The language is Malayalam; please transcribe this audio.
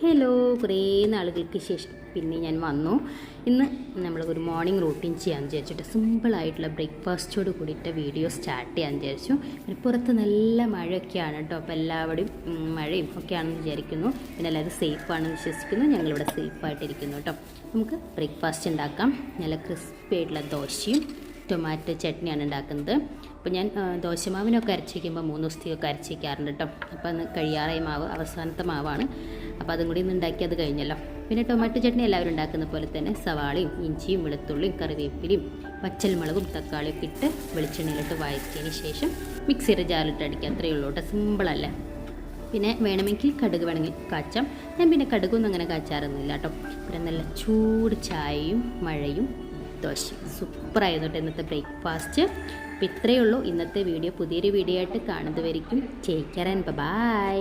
ഹലോ, കുറേ നാളുകൾക്ക് ശേഷം പിന്നെ ഞാൻ വന്നു. ഇന്ന് നമ്മൾ ഒരു മോർണിംഗ് റൂട്ടീൻ ചെയ്യാൻ വിചാരിച്ചിട്ട് സിമ്പിളായിട്ടുള്ള ബ്രേക്ക്ഫാസ്റ്റോട് കൂടിയിട്ട് വീഡിയോ സ്റ്റാർട്ട് ചെയ്യാൻ വിചാരിച്ചു. പുറത്ത് നല്ല മഴയൊക്കെയാണ് കേട്ടോ. അപ്പോൾ എല്ലാവരും മഴയും ഒക്കെയാണെന്ന് വിചാരിക്കുന്നു. പിന്നെ എല്ലാവരും സേഫാണെന്ന് വിശ്വസിക്കുന്നു. ഞങ്ങളിവിടെ സേഫായിട്ടിരിക്കുന്നു കേട്ടോ. നമുക്ക് ബ്രേക്ക്ഫാസ്റ്റ് ഉണ്ടാക്കാം. നല്ല ക്രിസ്പി ആയിട്ടുള്ള ദോശയും ടൊമാറ്റോ ചട്നിയാണ് ഉണ്ടാക്കുന്നത്. അപ്പോൾ ഞാൻ ദോശമാവിനൊക്കെ അരച്ച് വയ്ക്കുമ്പോൾ 3 ദിവസത്തേക്കൊക്കെ അരച്ച് വയ്ക്കാറുണ്ട് കേട്ടോ. അപ്പോൾ അന്ന് കഴിയാറായ മാവ് അവസാനത്തെ മാവാണ്. അപ്പോൾ അതും കൂടി ഇന്ന് ഉണ്ടാക്കി അത് കഴിഞ്ഞല്ലോ. പിന്നെ ടൊമാറ്റോ ചട്നി എല്ലാവരും ഉണ്ടാക്കുന്ന പോലെ തന്നെ സവാളയും ഇഞ്ചിയും വെളുത്തുള്ളിയും കറിവേപ്പിലയും പച്ചമുളകും തക്കാളിയും ഒക്കെ ഇട്ട് വെളിച്ചെണ്ണയിലിട്ട് വഴറ്റിയതിന് ശേഷം മിക്സിയുടെ ജാറിലിട്ട് അടിക്കുക. അത്രയേ ഉള്ളൂ കേട്ടോ. സിമ്പിളല്ലേ. പിന്നെ വേണമെങ്കിൽ കടുക് വേണമെങ്കിൽ കാച്ചാം. ഞാൻ പിന്നെ കടുകൊന്നും അങ്ങനെ കാച്ചാറൊന്നുമില്ല കേട്ടോ. പിന്നെ നല്ല ചൂട് ചായയും മഴയും ദോശയും സൂപ്പറായിരുന്നു കേട്ടോ ഇന്നത്തെ ബ്രേക്ക്ഫാസ്റ്റ്. അപ്പോൾ ഇത്രയേ ഉള്ളൂ ഇന്നത്തെ വീഡിയോ. പുതിയൊരു വീഡിയോ ആയിട്ട് കാണുന്നതുവരെയും ടേക്ക് കെയർ ആൻഡ് ബൈ.